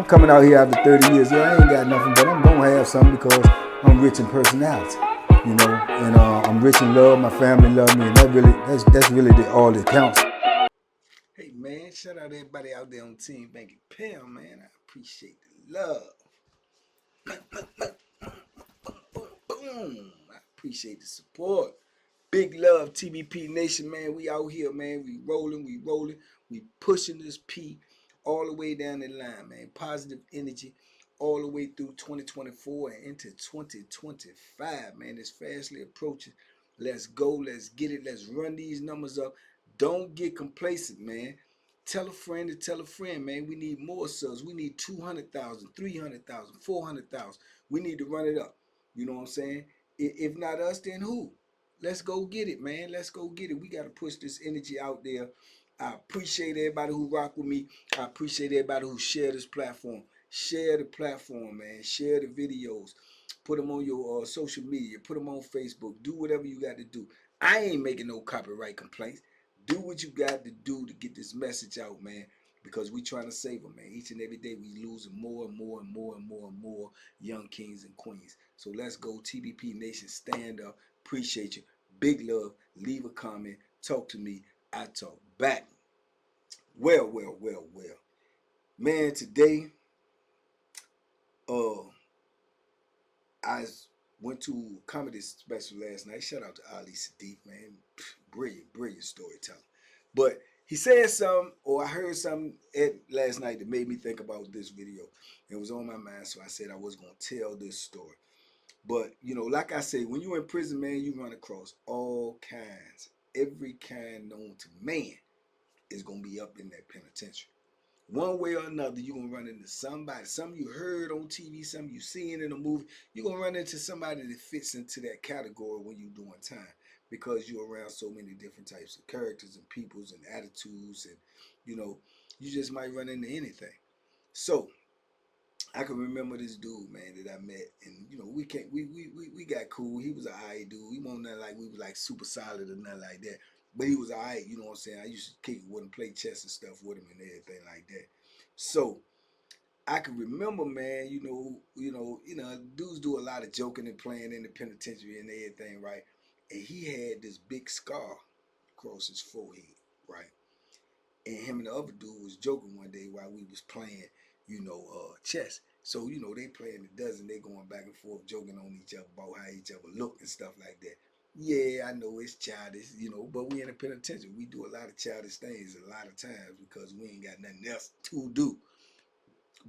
coming out here after 30 years. Yeah, I ain't got nothing, but I'm gonna have something because I'm rich in personality, you know, and I'm rich in love. My family love me, and that's really all that counts. Hey man, shout out to everybody out there on Team Banky Pound, man. I appreciate the love. Boom. I appreciate the support. Big love, TBP Nation, man. We out here, man. We rolling. We pushing this P all the way down the line, man. Positive energy all the way through 2024 and into 2025, man. It's fastly approaching. Let's go. Let's get it. Let's run these numbers up. Don't get complacent, man. Tell a friend to tell a friend, man. We need more subs. We need 200,000, 300,000, 400,000. We need to run it up. You know what I'm saying? If not us, then who? Let's go get it, man. Let's go get it. We got to push this energy out there. I appreciate everybody who rock with me. I appreciate everybody who share this platform. Share the platform, man. Share the videos. Put them on your social media. Put them on Facebook. Do whatever you got to do. I ain't making no copyright complaints. Do what you got to do to get this message out, man, because we trying to save them, man. Each and every day we losing more and more and more and more and more young kings and queens. So let's go, TBP Nation. Stand up. Appreciate you. Big love. Leave a comment. Talk to me. I talk back. Well. Man, today, I went to a comedy special last night. Shout out to Ali Sadiq, man. Brilliant storyteller. But he said something, or I heard something last night that made me think about this video. It was on my mind, so I said I was going to tell this story. But, you know, like I say, when you're in prison, man, you run across all kinds. Every kind known to man is going to be up in that penitentiary. One way or another, you're going to run into somebody. Something you heard on TV, something you seen in a movie. You're going to run into somebody that fits into that category when you're doing time, because you're around so many different types of characters and peoples and attitudes, and, you know, you just might run into anything. So I can remember this dude, man, that I met, and you know, we got cool. He was a alright dude. He wasn't nothing like we was like super solid or nothing like that. But he was alright, you know what I'm saying? I used to kick it with him, play chess and stuff with him and everything like that. So I can remember, man, dudes do a lot of joking and playing in the penitentiary and everything, right? And he had this big scar across his forehead, right? And him and the other dude was joking one day while we was playing, chess. So, they playing a dozen, they going back and forth, joking on each other about how each other look and stuff like that. Yeah, I know it's childish, but we in a penitentiary. We do a lot of childish things a lot of times because we ain't got nothing else to do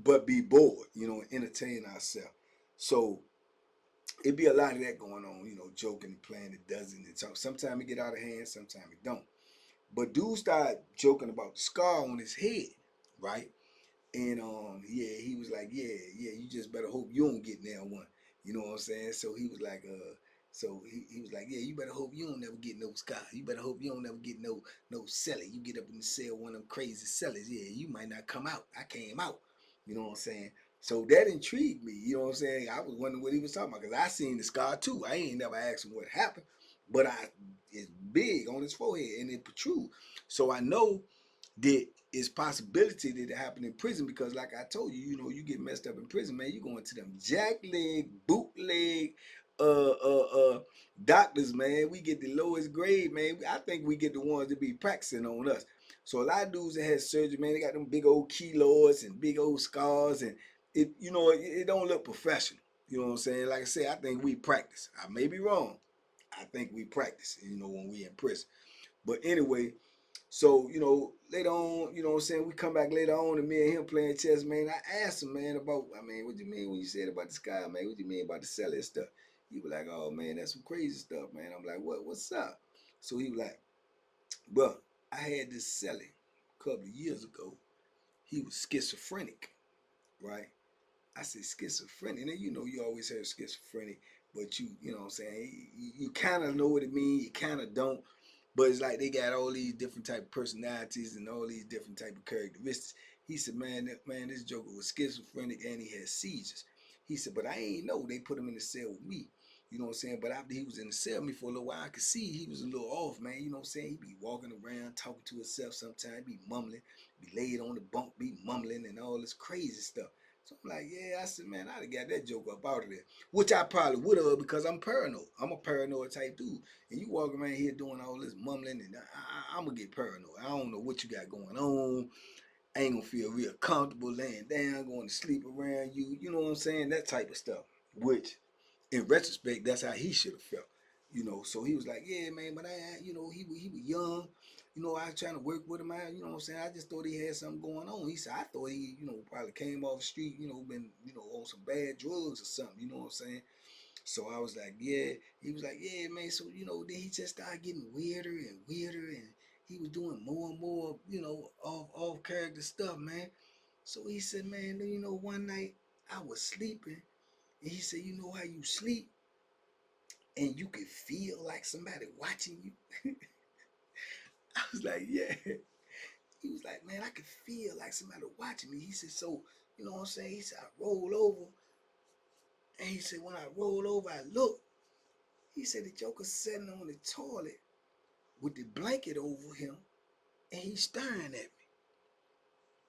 but be bored, and entertain ourselves. So it be a lot of that going on, joking and playing a dozen and talk. Sometimes it get out of hand, sometimes it don't. But dude started joking about the scar on his head, right? And yeah, he was like, yeah, you just better hope you don't get nail one. You know what I'm saying? So he was like, he was like, yeah, you better hope you don't never get no scar. You better hope you don't never get no celly. You get up in the cell, one of them crazy cellies. Yeah, you might not come out. I came out. You know what I'm saying? So that intrigued me. You know what I'm saying? I was wondering what he was talking about because I seen the scar too. I ain't never asked him what happened, but it's big on his forehead and it protrudes. So I know that it's possibility that it happened in prison because, like I told you, you get messed up in prison, man. You going to them jackleg, bootleg, doctors, man. We get the lowest grade, man. I think we get the ones that be practicing on us. So a lot of dudes that had surgery, man, they got them big old keloids and big old scars, and it don't look professional. You know what I'm saying? Like I said, I think we practice. I may be wrong. I think we practice, when we in prison. But anyway, so, later on, what I'm saying, we come back later on and me and him playing chess, man. I asked him, man, about, what you mean when you said about the sky, man? What you mean about the selling stuff? He was like, oh, man, that's some crazy stuff, man. I'm like, what's up? So he was like, bro, I had this selling a couple of years ago. He was schizophrenic, right? I said schizophrenic. And you always hear schizophrenic, but you know what I'm saying? You kind of know what it means. You kind of don't. But it's like they got all these different type of personalities and all these different type of characteristics. He said, man, this joker was schizophrenic and he had seizures. He said, but I ain't know they put him in the cell with me. You know what I'm saying? But after he was in the cell with me for a little while, I could see he was a little off, man. You know what I'm saying? He'd be walking around, talking to himself sometimes, be mumbling, be laid on the bunk, be mumbling and all this crazy stuff. So I'm like, yeah, I said, man, I'd have got that joke up out of there. Which I probably would have because I'm paranoid. I'm a paranoid type dude. And you walk around here doing all this mumbling and I'm going to get paranoid. I don't know what you got going on. I ain't going to feel real comfortable laying down, going to sleep around you. You know what I'm saying? That type of stuff. Which, in retrospect, that's how he should have felt. You know, so he was like, yeah, man, but he was young. You know, I was trying to work with him. You know what I'm saying? I just thought he had something going on. He said, I thought he, probably came off the street, been, on some bad drugs or something. You know what I'm saying? So I was like, yeah. He was like, yeah, man. So, then he just started getting weirder and weirder. And he was doing more and more, off character stuff, man. So he said, man, one night I was sleeping. And he said, you know how you sleep and you can feel like somebody watching you? I was like, yeah. He was like, man, I could feel like somebody watching me. He said, so, you know what I'm saying? He said, I roll over. And he said, when I roll over, I look. He said, the Joker's sitting on the toilet with the blanket over him, and he's staring at me.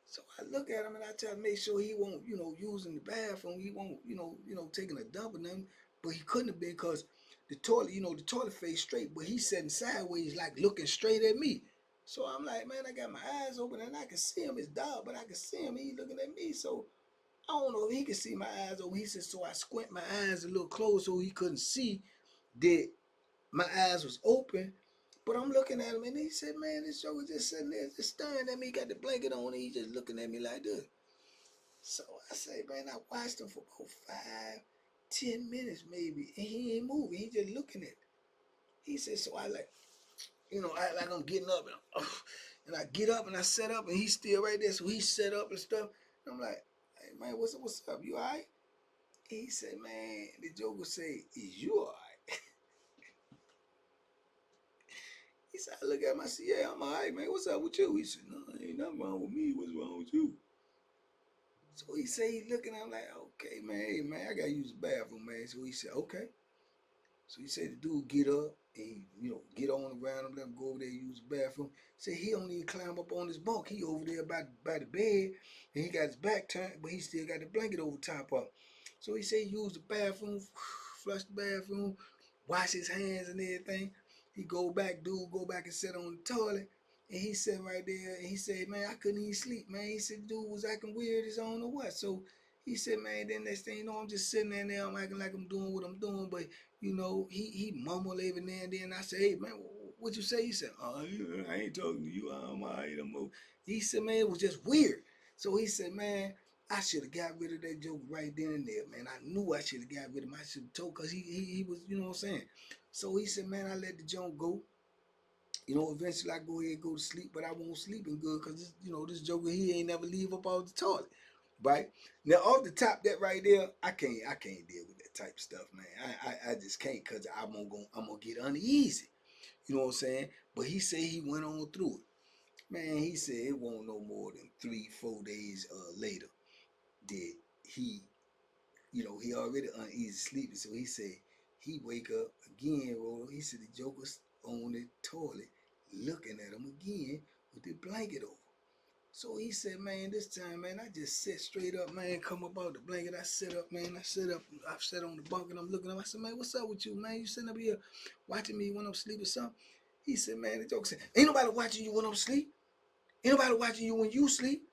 So I look at him and I try to make sure he won't, using the bathroom. He won't, taking a dump or nothing. But he couldn't have been because the toilet, the toilet face straight, but he's sitting sideways, like looking straight at me. So I'm like, man, I got my eyes open and I can see him. It's dark, but I can see him. He's looking at me. So I don't know if he can see my eyes open. He said, so I squint my eyes a little close so he couldn't see that my eyes was open. But I'm looking at him and he said, man, this joker just sitting there just staring at me. He got the blanket on and he just looking at me like this. So I say, man, I watched him for about 5, 10 minutes maybe. And he ain't moving. He just looking at me. He said, so I I like I'm getting up and I get up and I set up and he's still right there. So he set up and stuff. And I'm like, hey man, what's up? You all right? And he said, man, the joker say, is you all right? He said, I look at him, I said, yeah, I'm all right, man. What's up with you? He said, no, ain't nothing wrong with me. What's wrong with you? So he said, he looking at him like, okay, man, hey man, I gotta use the bathroom, man. So he said, okay. So he said the dude get up and get on around him, let him go over there use the bathroom. Said he don't even climb up on his bunk. He over there by the bed and he got his back turned, but he still got the blanket over top of him. So he said he used the bathroom, flush the bathroom, wash his hands and everything. He go back and sit on the toilet. And he said right there, and he said, man, I couldn't even sleep, man. He said, dude was acting weird as I don't know what. So he said, man, then next thing you know, I'm just sitting there, I'm acting like I'm doing what I'm doing, but he mumbled every now and then. I said, hey, man, what you say? He said, oh, I ain't talking to you. I'm all right. He said, man, it was just weird. So he said, man, I should have got rid of that joke right then and there, man. I knew I should have got rid of him. I should have told because he was, you know what I'm saying? So he said, man, I let the joke go. Eventually I go ahead and go to sleep, but I won't sleeping good because this joker he ain't never leave up out the toilet, right? Now off the top that right there, I can't deal with that type of stuff, man. I just can't because I'm gonna get uneasy. You know what I'm saying? But he said he went on through it, man. He said it won't no more than 3, 4 days later that he already uneasy sleeping. So he said he wake up again, Rolo. He said the joker's on the toilet looking at him again with the blanket over. So he said, man, this time, man, I just sit straight up, man, come up out the blanket. I sit up, man. I sat on the bunk and I'm looking at him. I said, man, what's up with you, man? You sitting up here watching me when I'm sleeping or something? He said, man, the joker said, ain't nobody watching you when I'm asleep. Ain't nobody watching you when you sleep.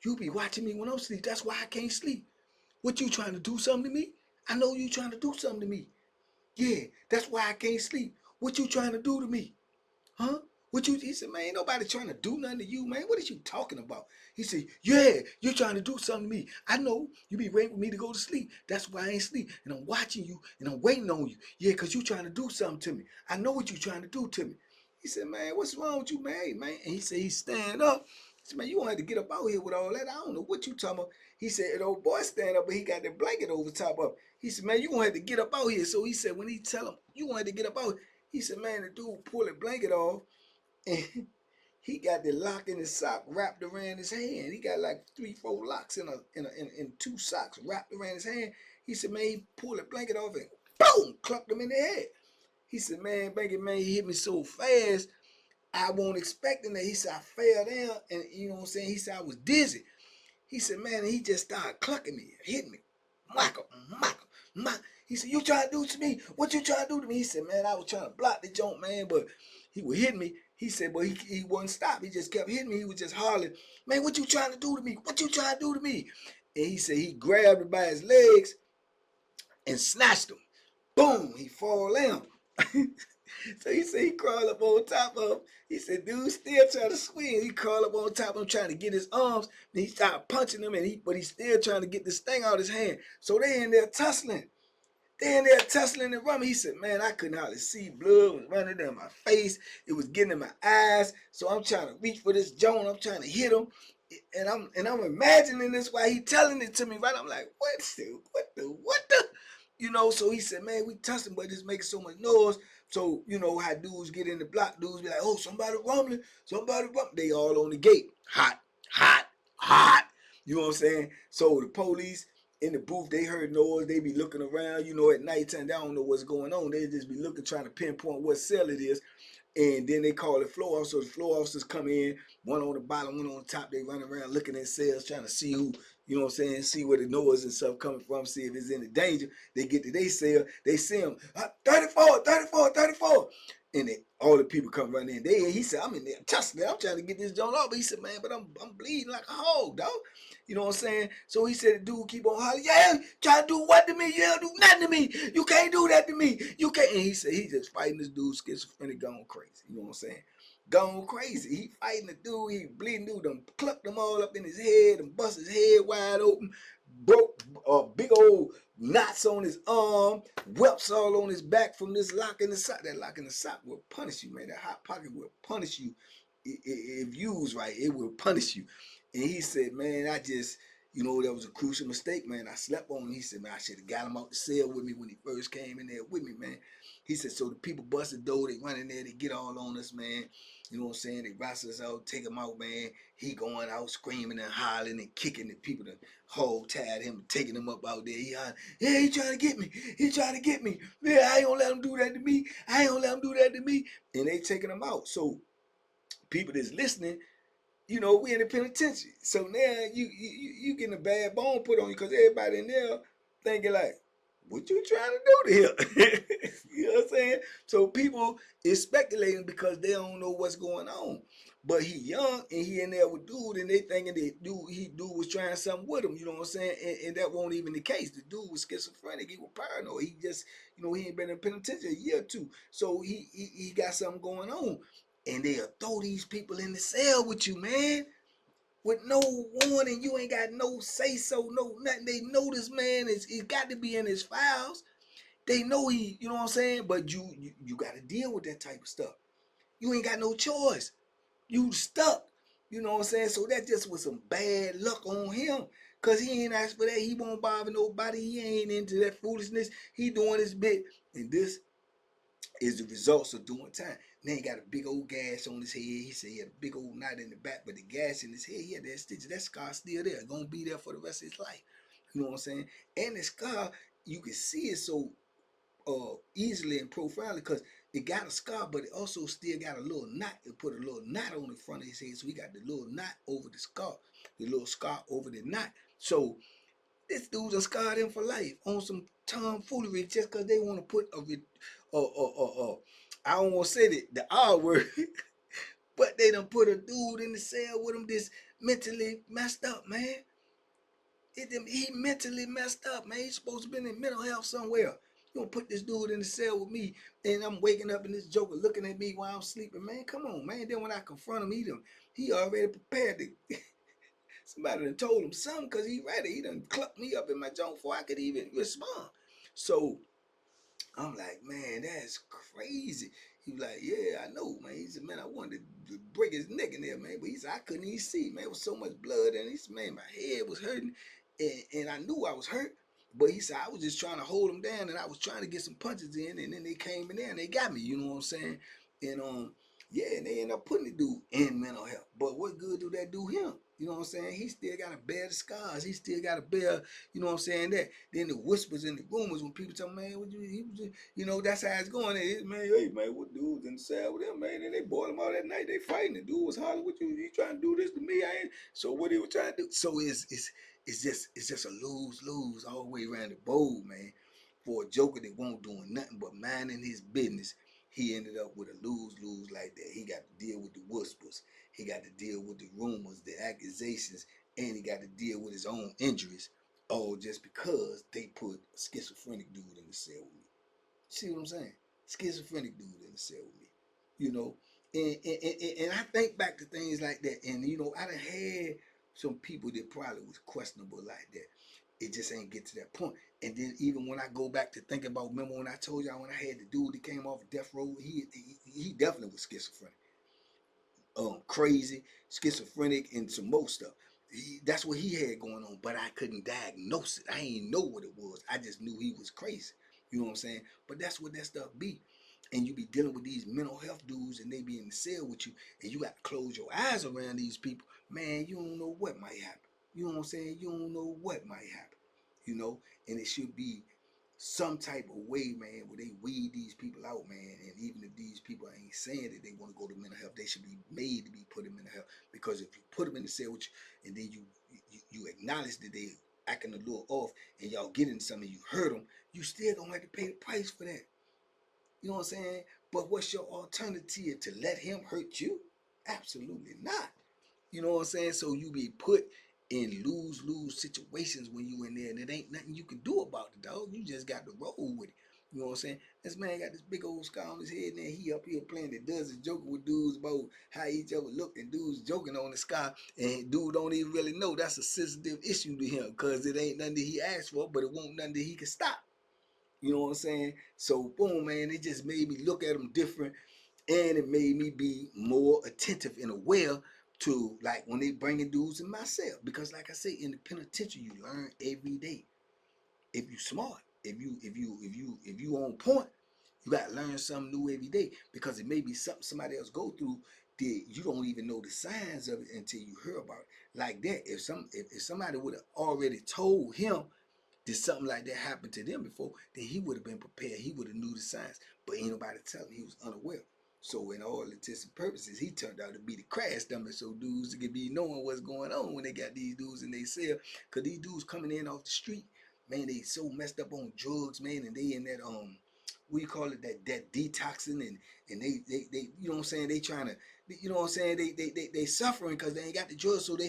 You be watching me when I'm asleep. That's why I can't sleep. What you trying to do something to me? I know you trying to do something to me. Yeah, that's why I can't sleep. What you trying to do to me? Huh? He said, man, ain't nobody trying to do nothing to you, man. What is you talking about? He said, yeah, you're trying to do something to me. I know you be waiting for me to go to sleep. That's why I ain't sleep. And I'm watching you and I'm waiting on you. Yeah, because you trying to do something to me. I know what you trying to do to me. He said, man, what's wrong with you, man? Hey, man. And he said, he's stand up. He said, man, you want to get up out here with all that? I don't know what you talking about. He said, the old boy stand up, but he got that blanket over top of him. He said, man, you going to have to get up out here. So he said, when he tell him, you want to get up out here, he said, man, the dude pull the blanket off and he got the lock in his sock wrapped around his hand. He got like 3, 4 locks in 2 socks wrapped around his hand. He said, man, he pulled the blanket off and boom, clucked him in the head. He said, man, blanket man, he hit me so fast, I wasn't expecting that. He said, I fell down and you know what I'm saying? He said, I was dizzy. He said, man, and he just started clucking me, hitting me. Michael, Michael, Michael. He said, you trying to do to me? What you trying to do to me? He said, man, I was trying to block the joint, man, but he would hit me. He said, but he wouldn't stop. He just kept hitting me. He was just hollering, man, what you trying to do to me? What you trying to do to me? And he said he grabbed him by his legs and snatched him. Boom, he fall down. So he said he crawled up on top of him. He said, dude still trying to swing. He crawled up on top of him trying to get his arms. Then he started punching him, but he's still trying to get this thing out of his hand. So they in there tussling. They in there tussling and running. He said, man, I couldn't hardly see. Blood was running down my face. It was getting in my eyes. So I'm trying to reach for this joint. I'm trying to hit him. And I'm imagining this while he telling it to me, right? I'm like, what the? You know, so he said, man, we tussling, but it's making so much noise. So, you know, how dudes get in the block, dudes be like, oh, somebody rumbling. They all on the gate. Hot, hot, hot. You know what I'm saying? So the police in the booth, they heard noise. They be looking around, you know, at nighttime. They don't know what's going on. They just be looking, trying to pinpoint what cell it is. And then they call the floor officers. The floor officers come in, one on the bottom, one on the top. They run around looking at cells, trying to see who, you know what I'm saying, see where the noise and stuff coming from, see if it's any danger. They get to their cell, they see them, 34, 34, 34. And all the people come running in. He said, I'm in there tussling. I'm trying to get this joint off. But he said, man, but I'm bleeding like a hog, dog. You know what I'm saying? So he said, the dude keep on hollering, yeah, try to do what to me? You don't do nothing to me. You can't do that to me. You can't. And he said, he just fighting this dude, schizophrenic, gone crazy. You know what I'm saying? Gone crazy. He fighting the dude, he bleeding dude, done clucked them all up in his head and bust his head wide open, broke big old knots on his arm, whelps all on his back from this lock in the sock. That lock in the sock will punish you, man. That hot pocket will punish you. If used right, it will punish you. And he said, man, I just, you know, that was a crucial mistake, man. I slept on him. He said, man, I should have got him out the cell with me when he first came in there with me, man. He said, so the people bust the door, they run in there, they get all on us, man. You know what I'm saying? They wrestle us out, take him out, man. He going out screaming and hollering and kicking the people that hold tied him, taking him up out there. He hollering, yeah, he trying to get me. He trying to get me. Yeah, I ain't gonna let him do that to me. I ain't gonna let him do that to me. And they taking him out. So people that's listening, you know, we in the penitentiary. So now you getting a bad bone put on you because everybody in there thinking like, what you trying to do to him? You know what I'm saying? So people is speculating because they don't know what's going on. But he young and he in there with dude and they thinking that dude was trying something with him, you know what I'm saying? And that won't even the case. The dude was schizophrenic, he was paranoid. He just, you know, he ain't been in penitentiary a year or two. So he got something going on. And they'll throw these people in the cell with you, man, with no warning. You ain't got no say so, no nothing. They know this man he's got to be in his files. They know he, you know what I'm saying? But you got to deal with that type of stuff. You ain't got no choice. You stuck. You know what I'm saying? So that just was some bad luck on him. Cause he ain't asked for that. He won't bother nobody. He ain't into that foolishness. He doing his bit. And this is the results of doing time. Then he got a big old gash on his head. He said he had a big old knot in the back, but the gash in his head, he had that stitch. That scar still there. Gonna be there for the rest of his life. You know what I'm saying? And the scar, you can see it so easily and profoundly because it got a scar, but it also still got a little knot. It put a little knot on the front of his head. So he got the little knot over the scar, the little scar over the knot. So this dude's a scarred him for life on some tomfoolery just because they want to put I don't want to say the R word, but they done put a dude in the cell with him this mentally messed up, man. He mentally messed up, man. He's supposed to be in mental health somewhere. You don't put this dude in the cell with me, and I'm waking up and this joker looking at me while I'm sleeping, man. Come on, man. Then when I confront him, he already prepared to. Somebody done told him something because he ready. He done clucked me up in my junk before I could even respond. So I'm like, man, that's crazy. He was like, yeah, I know, man. He said, man, I wanted to break his neck in there, man. But he said, I couldn't even see, man. There was so much blood. And he said, man, my head was hurting. And I knew I was hurt. But he said, I was just trying to hold him down. And I was trying to get some punches in. And then they came in there and they got me. You know what I'm saying? And Yeah, and they end up putting the dude in mental health. But what good do that do him? You know what I'm saying? He still got to bear the scars. He still got to bear, you know what I'm saying, that. Then the whispers and the rumors when people tell, man, what he was just, you know, that's how it's going. Man, hey, man, what dude's in the cell with him, man? And they boiled him out that night. They fighting. The dude was hollering, what you trying to do this to me? I ain't. So what he was trying to do? So it's just a lose-lose all the way around the bowl, man. For a joker that won't doing nothing but minding his business, he ended up with a lose-lose like that. He got to deal with the whispers. He got to deal with the rumors, the accusations, and he got to deal with his own injuries, all just because they put a schizophrenic dude in the cell with me. See what I'm saying? Schizophrenic dude in the cell with me. You know, and I think back to things like that, and you know, I done had some people that probably was questionable like that. It just ain't get to that point. And then even when I go back to thinking about, remember when I told y'all when I had the dude that came off of death row, he definitely was schizophrenic, crazy, schizophrenic, and some more stuff. That's what he had going on, but I couldn't diagnose it. I ain't know what it was. I just knew he was crazy. You know what I'm saying? But that's what that stuff be. And you be dealing with these mental health dudes, and they be in the cell with you, and you got to close your eyes around these people. Man, you don't know what might happen. You know what I'm saying? You don't know what might happen. You know, and it should be some type of way, man, where they weed these people out, man. And even if these people ain't saying that they want to go to mental health, they should be made to be put in mental health. Because if you put them in the cell with you, and then you acknowledge that they acting a little off, and y'all get into something, you hurt them, you still gonna have to pay the price for that. You know what I'm saying? But what's your alternative, to let him hurt you? Absolutely not. You know what I'm saying? So you be put in lose-lose situations when you in there, and it ain't nothing you can do about it, dog. You just got to roll with it. You know what I'm saying? This man got this big old scar on his head, and then he up here playing the does and joking with dudes about how each other look, and dudes joking on the scar, and dude don't even really know that's a sensitive issue to him, because it ain't nothing that he asked for, but it won't nothing that he can stop. You know what I'm saying? So boom, man, it just made me look at him different, and it made me be more attentive and aware to, like, when they bringing dudes in my cell, because like I say, in the penitentiary you learn every day. If you smart, if you on point, you got to learn something new every day, because it may be something somebody else go through that you don't even know the signs of it until you hear about it. Like that, if somebody would have already told him did something like that happen to them before, then he would have been prepared. He would have knew the signs. But ain't nobody tell him. He was unaware. So in all intents and purposes, he turned out to be the crash dummy. So dudes could be knowing what's going on when they got these dudes in their cell. Cause these dudes coming in off the street, man, they so messed up on drugs, man, and they in that what you call it, that detoxing, and they you know what I'm saying, they trying to, you know what I'm saying, they suffering because they ain't got the drugs, so their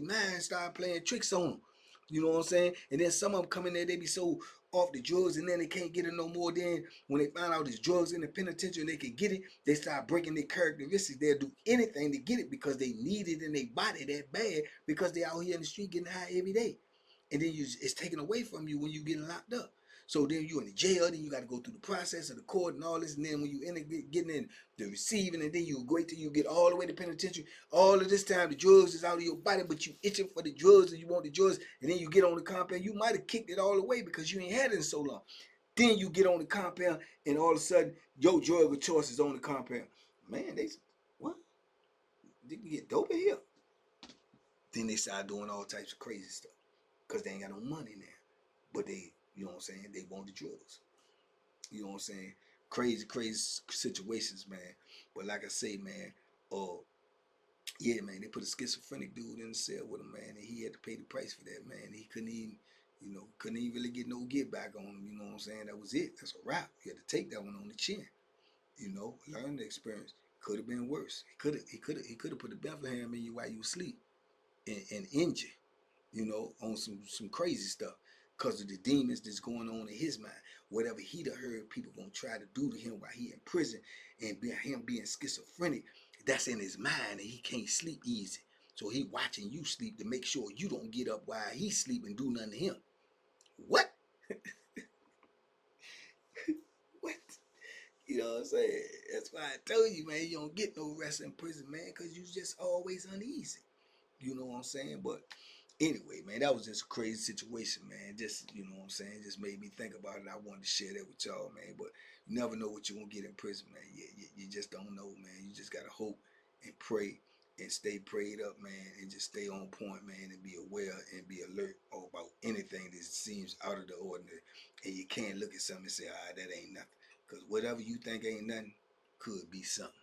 mind start playing tricks on them. You know what I'm saying? And then some of them come in there, they be so off the drugs, and then they can't get it no more. Then when they find out there's drugs in the penitentiary and they can get it, they start breaking their characteristics. They'll do anything to get it because they need it in their body that bad, because they out here in the street getting high every day. And then it's taken away from you when you getting locked up. So then you in the jail, then you got to go through the process of the court and all this, and then when you getting in the receiving, and then you wait till you get all the way to penitentiary. All of this time the drugs is out of your body, but you itching for the drugs and you want the drugs, and then you get on the compound. You might have kicked it all away because you ain't had it in so long. Then you get on the compound, and all of a sudden your drug of choice is on the compound. Man, what? They can get dope in here. Then they start doing all types of crazy stuff because they ain't got no money now. But they, you know what I'm saying, they want the drugs. You know what I'm saying? Crazy, crazy situations, man. But like I say, man, yeah, man, they put a schizophrenic dude in the cell with him, man, and he had to pay the price for that, man. He couldn't even really get no get back on him. You know what I'm saying? That was it. That's a wrap. You had to take that one on the chin. You know, learn the experience. Could have been worse. He could have put the Bethlehem in you while you asleep, and injure, you know, on some crazy stuff, because of the demons that's going on in his mind. Whatever he'd have heard people gonna try to do to him while he in prison, and him being schizophrenic, that's in his mind, and he can't sleep easy. So he watching you sleep to make sure you don't get up while he sleep and do nothing to him. What? What? You know what I'm saying? That's why I told you, man, you don't get no rest in prison, man, because you just always uneasy. You know what I'm saying? But anyway, man, that was just a crazy situation, man. Just, you know what I'm saying? Just made me think about it. I wanted to share that with y'all, man. But You never know what you're going to get in prison, man. You just don't know, man. You just got to hope and pray and stay prayed up, man, and just stay on point, man, and be aware and be alert about anything that seems out of the ordinary. And you can't look at something and say, that ain't nothing. Because whatever you think ain't nothing could be something.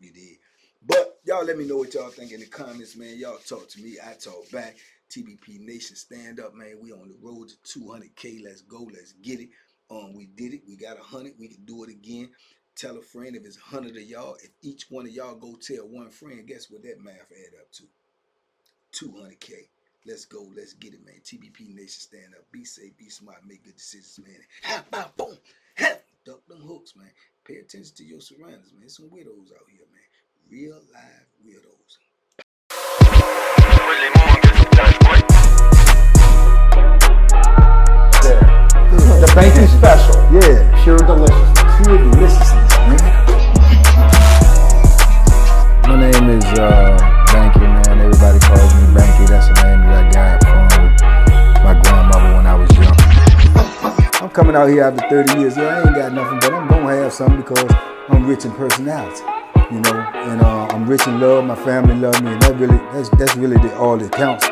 You did. But y'all let me know what y'all think in the comments, man. Y'all talk to me. I talk back. TBP Nation, stand up, man. We on the road to 200K. Let's go. Let's get it. We did it. We got 100. We can do it again. Tell a friend if it's 100 of y'all. If each one of y'all go tell one friend, guess what that math add up to? 200K. Let's go. Let's get it, man. TBP Nation, stand up. Be safe. Be smart. Make good decisions, man. Ha, boom. Ha. Duck them hooks, man. Pay attention to your surroundings, man. There's some weirdos out here, man. Real live weirdos. The banky special. Yeah. Pure deliciousness. Pure deliciousness, man. My name is Banky, man. Everybody calls me Banky. That's the name that I got from my grandmother when I was young. I'm coming out here after 30 years. Yeah, I ain't got nothing, but I'm gonna have something because I'm rich in personality, you know, and I'm rich in love. My family love me, and that's really all that counts.